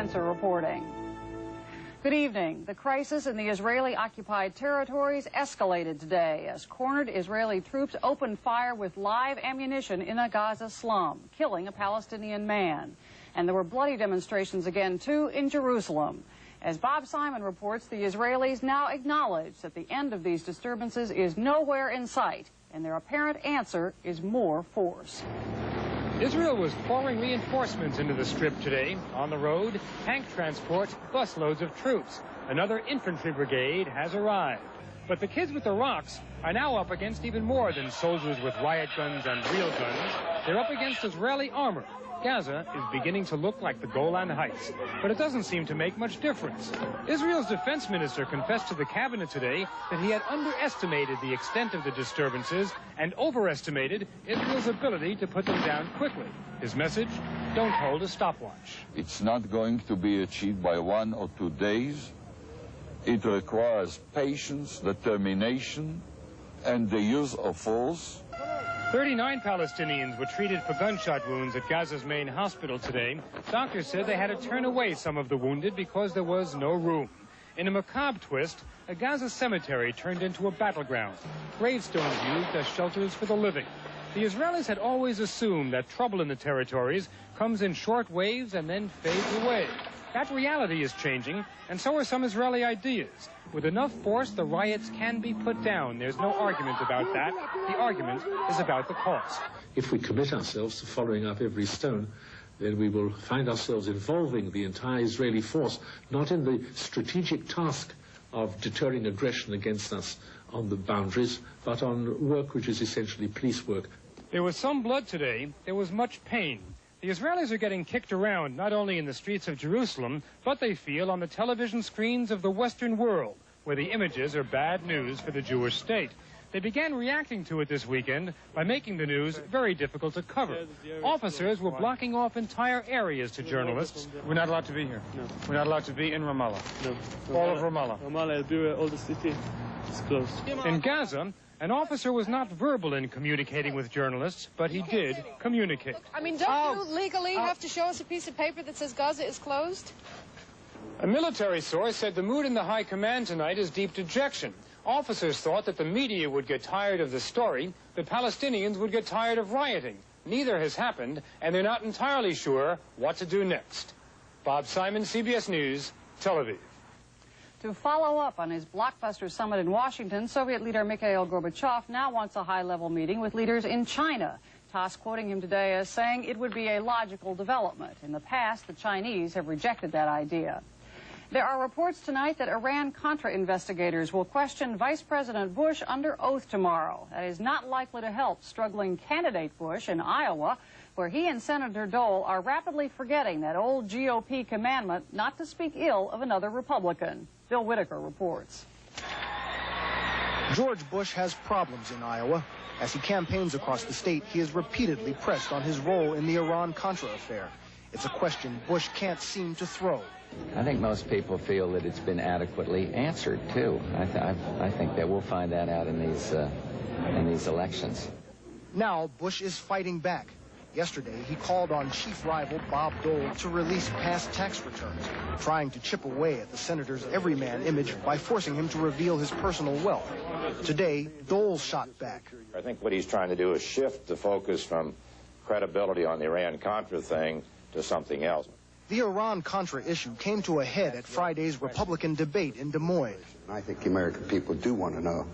Spencer reporting. Good evening. The crisis in the Israeli-occupied territories escalated today as cornered Israeli troops opened fire with live ammunition in a Gaza slum, killing a Palestinian man. And there were bloody demonstrations again, too, in Jerusalem. As Bob Simon reports, the Israelis now acknowledge that the end of these disturbances is nowhere in sight, and their apparent answer is more force. Israel was pouring reinforcements into the Strip today. On the road, tank transport, busloads of troops. Another infantry brigade has arrived. But the kids with the rocks are now up against even more than soldiers with riot guns and real guns. They're up against Israeli armor. Gaza is beginning to look like the Golan Heights, but it doesn't seem to make much difference. Israel's defense minister confessed to the cabinet today that he had underestimated the extent of the disturbances and overestimated Israel's ability to put them down quickly. His message, don't hold a stopwatch. It's not going to be achieved by 1 or 2 days. It requires patience, determination, and the use of force. 39 Palestinians were treated for gunshot wounds at Gaza's main hospital today. Doctors said they had to turn away some of the wounded because there was no room. In a macabre twist, a Gaza cemetery turned into a battleground. Gravestones used as shelters for the living. The Israelis had always assumed that trouble in the territories comes in short waves and then fades away. That reality is changing, and so are some Israeli ideas. With enough force, the riots can be put down. There's no argument about that. The argument is about the cost. If we commit ourselves to following up every stone, then we will find ourselves involving the entire Israeli force, not in the strategic task of deterring aggression against us on the boundaries, but on work which is essentially police work. There was some blood today. There was much pain. The Israelis are getting kicked around not only in the streets of Jerusalem, but they feel on the television screens of the Western world, where the images are bad news for the Jewish state. They began reacting to it this weekend by making the news very difficult to cover. Officers were blocking off entire areas to journalists. We're not allowed to be here. No. We're not allowed to be in Ramallah. No. All of Ramallah. Ramallah, everywhere, all the city is closed. In Gaza, an officer was not verbal in communicating with journalists, but he did communicate. I mean, don't you legally have to show us a piece of paper that says Gaza is closed? A military source said the mood in the high command tonight is deep dejection. Officers thought that the media would get tired of the story, that Palestinians would get tired of rioting. Neither has happened, and they're not entirely sure what to do next. Bob Simon, CBS News, Tel Aviv. To follow up on his blockbuster summit in Washington, Soviet leader Mikhail Gorbachev now wants a high-level meeting with leaders in China. TASS quoting him today as saying it would be a logical development. In the past, the Chinese have rejected that idea. There are reports tonight that Iran-Contra investigators will question Vice President Bush under oath tomorrow. That is not likely to help struggling candidate Bush in Iowa, where he and Senator Dole are rapidly forgetting that old GOP commandment not to speak ill of another Republican. Bill Whitaker reports. George Bush has problems in Iowa. As he campaigns across the state, he is repeatedly pressed on his role in the Iran-Contra Affair. It's a question Bush can't seem to throw. I think most people feel that it's been adequately answered, too. I think that we'll find that out in these elections. Now, Bush is fighting back. Yesterday, he called on chief rival Bob Dole to release past tax returns, trying to chip away at the senator's everyman image by forcing him to reveal his personal wealth. Today, Dole shot back. I think what he's trying to do is shift the focus from credibility on the Iran-Contra thing to something else. The Iran-Contra issue came to a head at Friday's Republican debate in Des Moines. I think the American people do want to know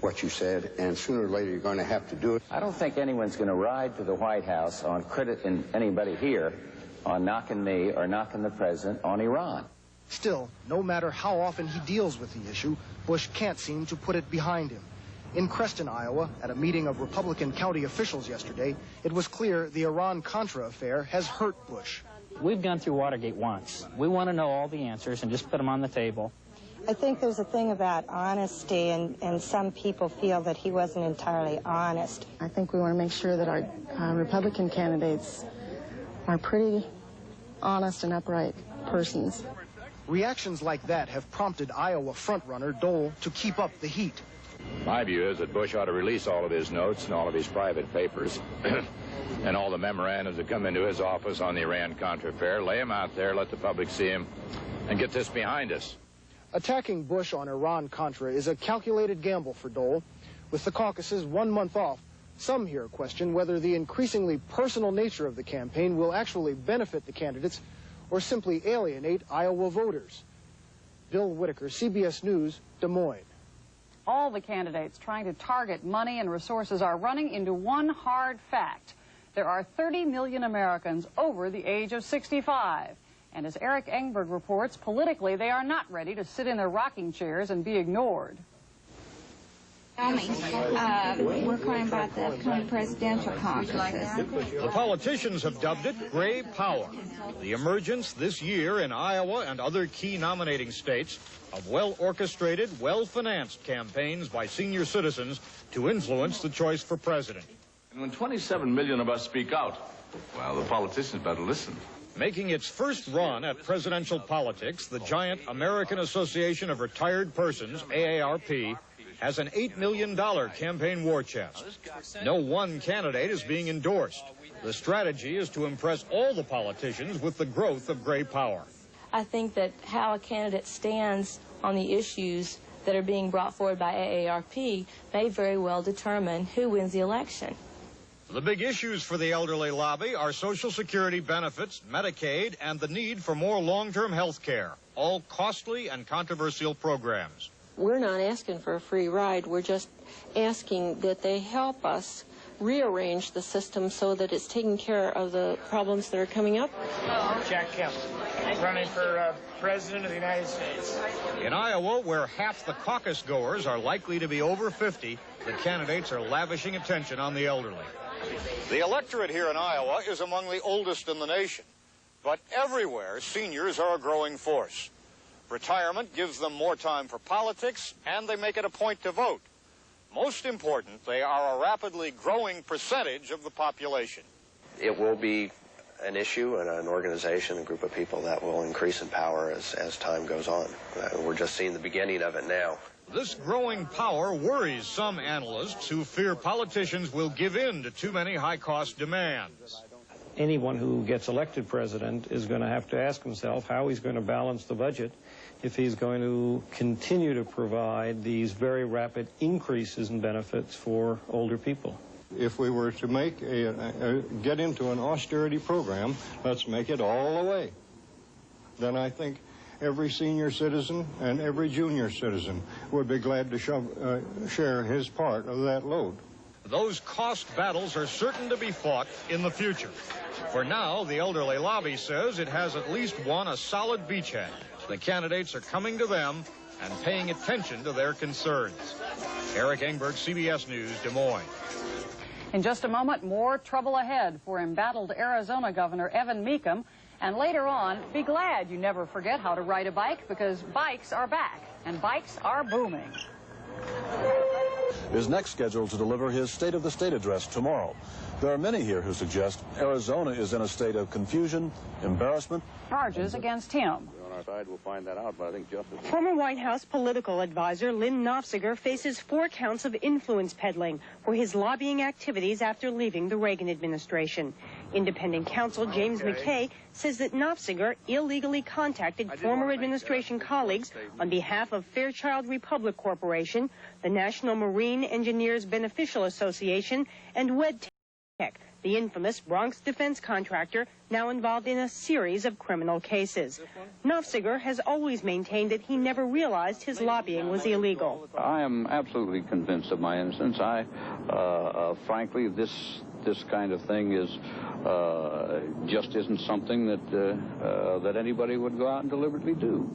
what you said, and sooner or later you're going to have to do it. I don't think anyone's going to ride to the White House on anybody here on knocking me or knocking the president on Iran. Still, no matter how often he deals with the issue, Bush can't seem to put it behind him. In Creston, Iowa, at a meeting of Republican county officials yesterday, it was clear the Iran-Contra affair has hurt Bush. We've gone through Watergate once. We want to know all the answers and just put them on the table. I think there's a thing about honesty, and some people feel that he wasn't entirely honest. I think we want to make sure that our Republican candidates are pretty honest and upright persons. Reactions like that have prompted Iowa frontrunner Dole to keep up the heat. My view is that Bush ought to release all of his notes and all of his private papers. And all the memorandums that come into his office on the Iran-Contra Affair, lay them out there, let the public see them, and get this behind us. Attacking Bush on Iran-Contra is a calculated gamble for Dole. With the caucuses 1 month off, some here question whether the increasingly personal nature of the campaign will actually benefit the candidates or simply alienate Iowa voters. Bill Whitaker, CBS News, Des Moines. All the candidates trying to target money and resources are running into one hard fact. There are 30 million Americans over the age of 65. And as Eric Engberg reports, politically they are not ready to sit in their rocking chairs and be ignored. We're calling about the upcoming presidential caucuses. The politicians have dubbed it gray power. The emergence this year in Iowa and other key nominating states of well-orchestrated, well-financed campaigns by senior citizens to influence the choice for president. And when 27 million of us speak out, well, the politicians better listen. Making its first run at presidential politics, the giant American Association of Retired Persons, AARP, has an $8 million campaign war chest. No one candidate is being endorsed. The strategy is to impress all the politicians with the growth of gray power. I think that how a candidate stands on the issues that are being brought forward by AARP may very well determine who wins the election. The big issues for the elderly lobby are Social Security benefits, Medicaid, and the need for more long-term health care, all costly and controversial programs. We're not asking for a free ride. We're just asking that they help us rearrange the system so that it's taking care of the problems that are coming up. Jack Kemp, running for President of the United States. In Iowa, where half the caucus goers are likely to be over 50, the candidates are lavishing attention on the elderly. The electorate here in Iowa is among the oldest in the nation, but everywhere seniors are a growing force. Retirement gives them more time for politics, and they make it a point to vote. Most important, they are a rapidly growing percentage of the population. It will be an issue and an organization, a group of people that will increase in power as time goes on. We're just seeing the beginning of it now. This growing power worries some analysts who fear politicians will give in to too many high-cost demands. Anyone who gets elected president is going to have to ask himself how he's going to balance the budget if he's going to continue to provide these very rapid increases in benefits for older people. If we were to make get into an austerity program, let's make it all the way. Then I think every senior citizen and every junior citizen would be glad to share his part of that load. Those cost battles are certain to be fought in the future. For now, the elderly lobby says it has at least won a solid beachhead. The candidates are coming to them and paying attention to their concerns. Eric Engberg, CBS News, Des Moines. In just a moment, more trouble ahead for embattled Arizona Governor Evan Mecham. And later on, be glad you never forget how to ride a bike, because bikes are back, and bikes are booming. Is next scheduled to deliver his State of the State address tomorrow. There are many here who suggest Arizona is in a state of confusion, embarrassment. Charges against him. On our side, we'll find that out, but I think justice... Former White House political advisor Lynn Nofziger faces 4 counts of influence peddling for his lobbying activities after leaving the Reagan administration. Independent counsel James McKay says that Nofziger illegally contacted former administration colleagues on behalf of Fairchild Republic Corporation, the National Marine Engineers Beneficial Association, and WedTech, the infamous Bronx defense contractor now involved in a series of criminal cases. Nofziger has always maintained that he never realized his lobbying was illegal. I am absolutely convinced of my innocence. Frankly, this kind of thing is just isn't something that anybody would go out and deliberately do.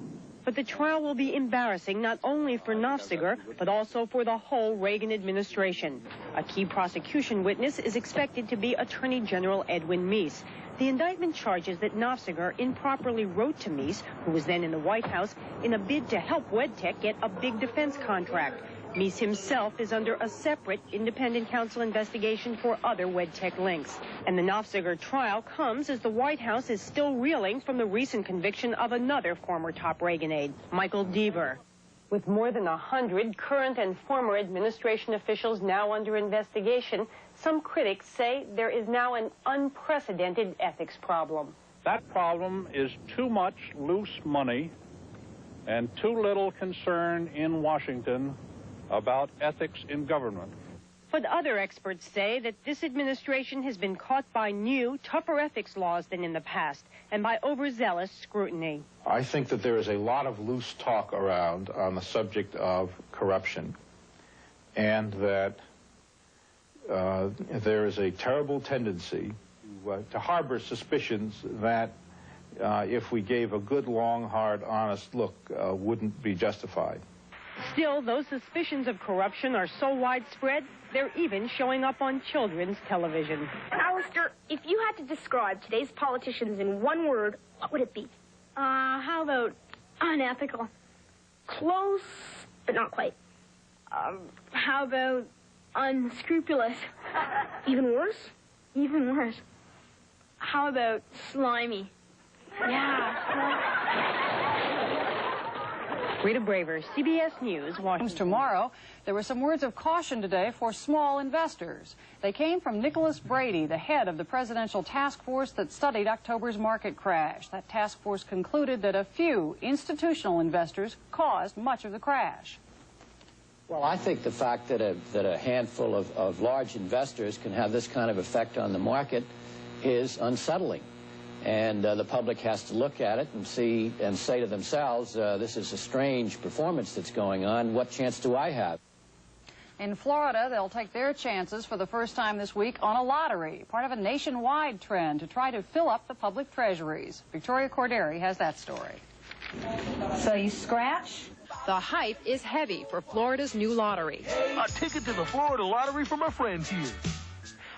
But the trial will be embarrassing not only for Nofziger, but also for the whole Reagan administration. A key prosecution witness is expected to be Attorney General Edwin Meese. The indictment charges that Nofziger improperly wrote to Meese, who was then in the White House, in a bid to help WedTech get a big defense contract. Meese himself is under a separate independent counsel investigation for other WedTech links. And the Nofziger trial comes as the White House is still reeling from the recent conviction of another former top Reagan aide, Michael Deaver. With more than 100 current and former administration officials now under investigation, some critics say there is now an unprecedented ethics problem. That problem is too much loose money and too little concern in Washington about ethics in government. But other experts say that this administration has been caught by new, tougher ethics laws than in the past, and by overzealous scrutiny. I think that there is a lot of loose talk around on the subject of corruption, and that there is a terrible tendency to harbor suspicions that if we gave a good, long, hard, honest look, wouldn't be justified. Still, those suspicions of corruption are so widespread, they're even showing up on children's television. Alistair, if you had to describe today's politicians in one word, what would it be? How about unethical? Close, but not quite. How about unscrupulous? Even worse? Even worse. How about slimy? Yeah. Rita Braver, CBS News, Washington. Tomorrow, there were some words of caution today for small investors. They came from Nicholas Brady, the head of the presidential task force that studied October's market crash. That task force concluded that a few institutional investors caused much of the crash. Well, I think the fact that a handful of large investors can have this kind of effect on the market is unsettling. And the public has to look at it and see and say to themselves, this is a strange performance that's going on. What chance do I have? In Florida, they'll take their chances for the first time this week on a lottery, part of a nationwide trend to try to fill up the public treasuries. Victoria Corderi has that story. So you scratch? The hype is heavy for Florida's new lottery. A ticket to the Florida lottery for my friends here.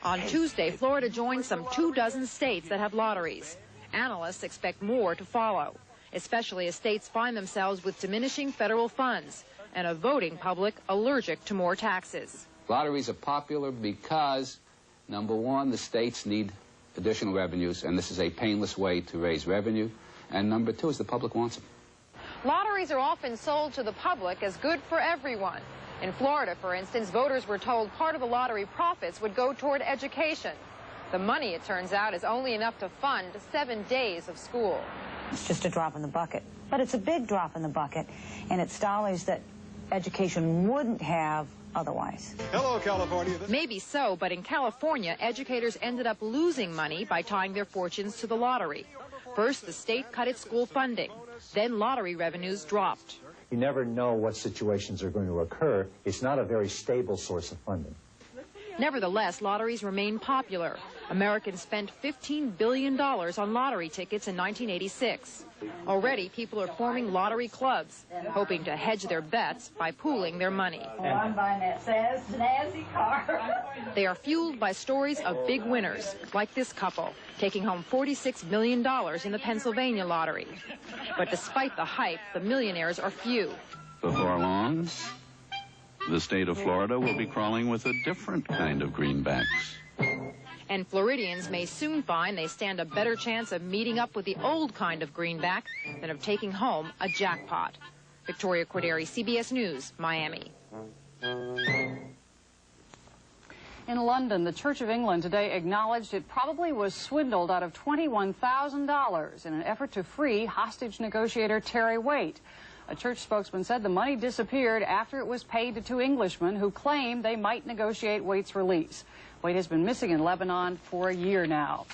On Tuesday, Florida joined some 24 states that have lotteries. Analysts expect more to follow, especially as states find themselves with diminishing federal funds and a voting public allergic to more taxes. Lotteries are popular because, number one, the states need additional revenues, and this is a painless way to raise revenue. And number two is the public wants them. Lotteries are often sold to the public as good for everyone. In Florida, for instance, voters were told part of the lottery profits would go toward education. The money, it turns out, is only enough to fund 7 days of school. It's just a drop in the bucket. But it's a big drop in the bucket, and it's dollars that education wouldn't have otherwise. Hello, California. Maybe so, but in California, educators ended up losing money by tying their fortunes to the lottery. First, the state cut its school funding. Then lottery revenues dropped. You never know what situations are going to occur. It's not a very stable source of funding. Nevertheless, lotteries remain popular. Americans spent $15 billion on lottery tickets in 1986. Already, people are forming lottery clubs, hoping to hedge their bets by pooling their money. Oh, I'm buying that snazzy car. They are fueled by stories of big winners, like this couple, taking home $46 million in the Pennsylvania lottery. But despite the hype, the millionaires are few. Before long, the state of Florida will be crawling with a different kind of greenbacks. And Floridians may soon find they stand a better chance of meeting up with the old kind of greenback than of taking home a jackpot. Victoria Corderi, CBS News, Miami. In London, the Church of England today acknowledged it probably was swindled out of $21,000 in an effort to free hostage negotiator Terry Waite. A church spokesman said the money disappeared after it was paid to 2 Englishmen who claimed they might negotiate Waite's release. Waite has been missing in Lebanon for a year now.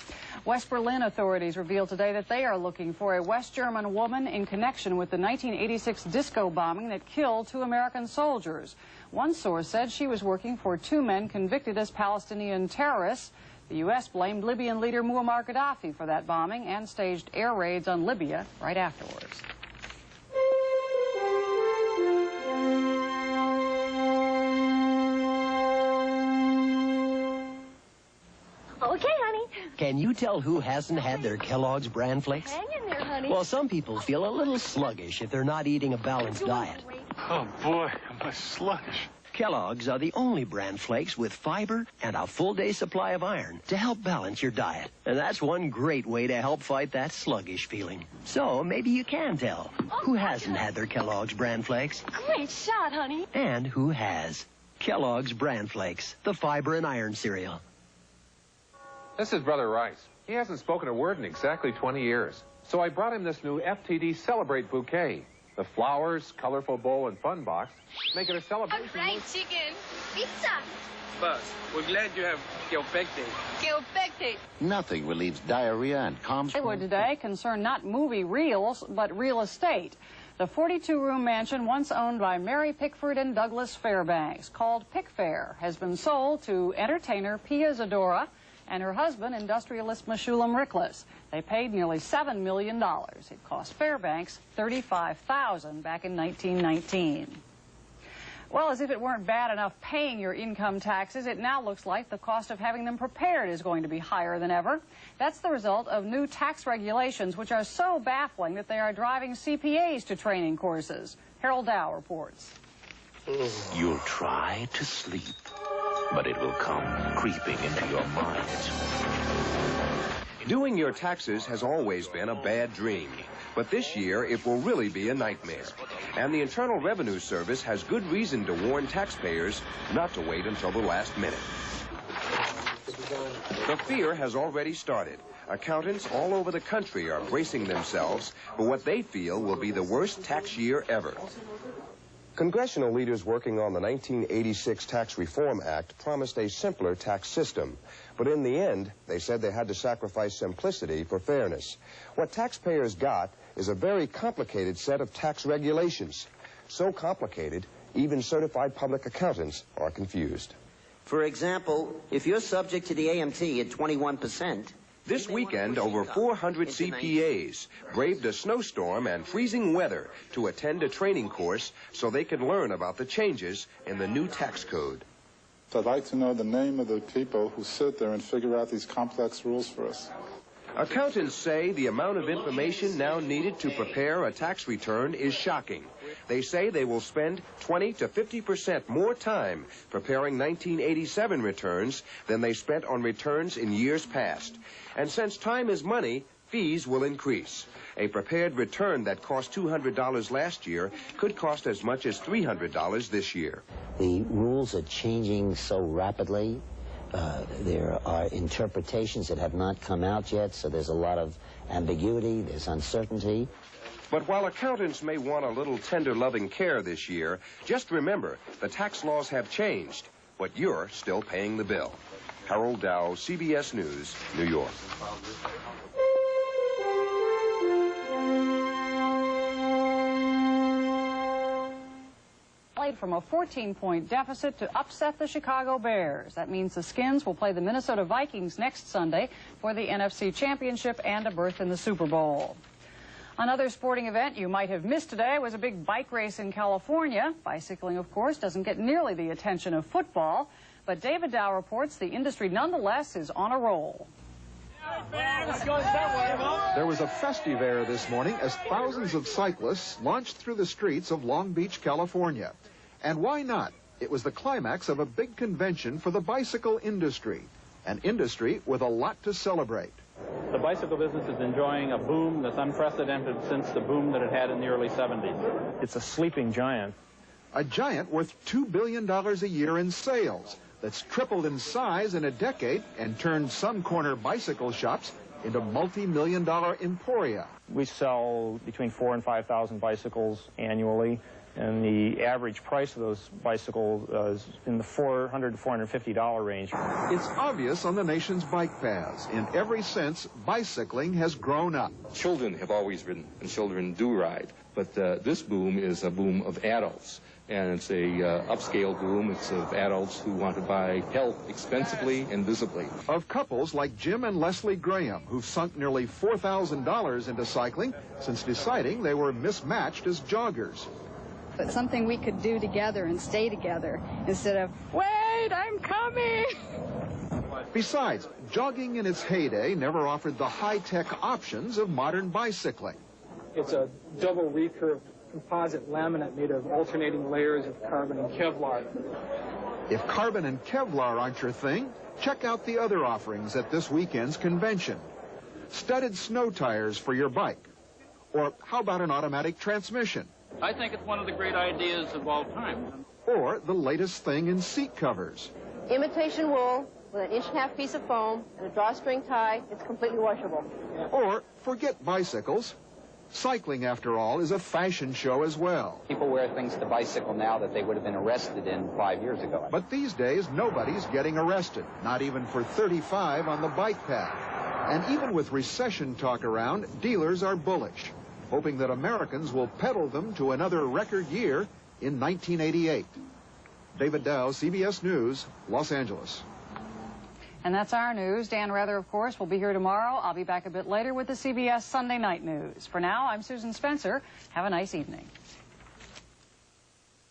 West Berlin authorities revealed today that they are looking for a West German woman in connection with the 1986 disco bombing that killed 2 American soldiers. One source said she was working for 2 men convicted as Palestinian terrorists. The U.S. blamed Libyan leader Muammar Gaddafi for that bombing and staged air raids on Libya right afterwards. Okay, honey. Can you tell who hasn't had their Kellogg's bran flakes? Hang in there, honey. Well, some people feel a little sluggish if they're not eating a balanced diet. Oh, boy, am I sluggish. Kellogg's are the only bran flakes with fiber and a full day supply of iron to help balance your diet. And that's one great way to help fight that sluggish feeling. So maybe you can tell who hasn't had their Kellogg's bran flakes Great shot, honey. and who has. Kellogg's bran flakes, the fiber and iron cereal. This is Brother Rice. He hasn't spoken a word in exactly 20 years. So I brought him this new FTD Celebrate bouquet. The flowers, colorful bowl, and fun box make it a celebration. A fried chicken. Pizza. Buzz, we're glad you have Kilpectate. Kilpectate. Nothing relieves diarrhea and calms... Hollywood today concern not movie reels, but real estate. The 42-room mansion once owned by Mary Pickford and Douglas Fairbanks, called Pickfair, has been sold to entertainer Pia Zadora and her husband, industrialist Meshulam Riklis. They paid nearly $7 million. It cost Fairbanks $35,000 back in 1919. Well, as if it weren't bad enough paying your income taxes, it now looks like the cost of having them prepared is going to be higher than ever. That's the result of new tax regulations, which are so baffling that they are driving CPAs to training courses. Harold Dow reports. You'll try to sleep, but it will come creeping into your mind. Doing your taxes has always been a bad dream, but this year it will really be a nightmare. And the Internal Revenue Service has good reason to warn taxpayers not to wait until the last minute. The fear has already started. Accountants all over the country are bracing themselves for what they feel will be the worst tax year ever. Congressional leaders working on the 1986 Tax Reform Act promised a simpler tax system. But in the end, they said they had to sacrifice simplicity for fairness. What taxpayers got is a very complicated set of tax regulations. So complicated, even certified public accountants are confused. For example, if you're subject to the AMT at 21%, this weekend, over 400 CPAs braved a snowstorm and freezing weather to attend a training course so they could learn about the changes in the new tax code. I'd like to know the name of the people who sit there and figure out these complex rules for us. Accountants say the amount of information now needed to prepare a tax return is shocking. They say they will spend 20 to 50% more time preparing 1987 returns than they spent on returns in years past. And since time is money, fees will increase. A prepared return that cost $200 last year could cost as much as $300 this year. The rules are changing so rapidly. There are interpretations that have not come out yet, so there's a lot of ambiguity, there's uncertainty. But while accountants may want a little tender loving care this year, just remember the tax laws have changed, but you're still paying the bill. Harold Dow, CBS News, New York. From a 14-point deficit to upset the Chicago Bears. That means the Skins will play the Minnesota Vikings next Sunday for the NFC Championship and a berth in the Super Bowl. Another sporting event you might have missed today was a big bike race in California. Bicycling, of course, doesn't get nearly the attention of football, but David Dow reports the industry nonetheless is on a roll. There was a festive air this morning as thousands of cyclists launched through the streets of Long Beach, California. And why not? It was the climax of a big convention for the bicycle industry, an industry with a lot to celebrate. The bicycle business is enjoying a boom that's unprecedented since the boom that it had in the early 70s. It's a sleeping giant. A giant worth $2 billion a year in sales that's tripled in size in a decade and turned some corner bicycle shops into multi-million-dollar emporia. We sell between 4,000 and 5,000 bicycles annually, and the average price of those bicycles is in the $400 to $450 range. It's obvious on the nation's bike paths. In every sense, bicycling has grown up. Children have always ridden, and children do ride, but this boom is a boom of adults. And it's a upscale boom. It's of adults who want to buy health expensively and visibly. Of couples like Jim and Leslie Graham, who've sunk nearly $4,000 into cycling since deciding they were mismatched as joggers. But something we could do together and stay together instead of, wait, I'm coming. Besides, jogging in its heyday never offered the high-tech options of modern bicycling. It's a double recurve composite laminate made of alternating layers of carbon and Kevlar. If carbon and Kevlar aren't your thing, check out the other offerings at this weekend's convention. Studded snow tires for your bike. Or how about an automatic transmission? I think it's one of the great ideas of all time. Or the latest thing in seat covers. Imitation wool with an 1.5-inch piece of foam and a drawstring tie. It's completely washable. Or forget bicycles. Cycling, after all, is a fashion show as well. People wear things to bicycle now that they would have been arrested in 5 years ago. But these days, nobody's getting arrested, not even for 35 on the bike path. And even with recession talk around, dealers are bullish, hoping that Americans will pedal them to another record year in 1988. David Dow, CBS News, Los Angeles. And that's our news. Dan Rather, of course, will be here tomorrow. I'll be back a bit later with the CBS Sunday Night News. For now, I'm Susan Spencer. Have a nice evening.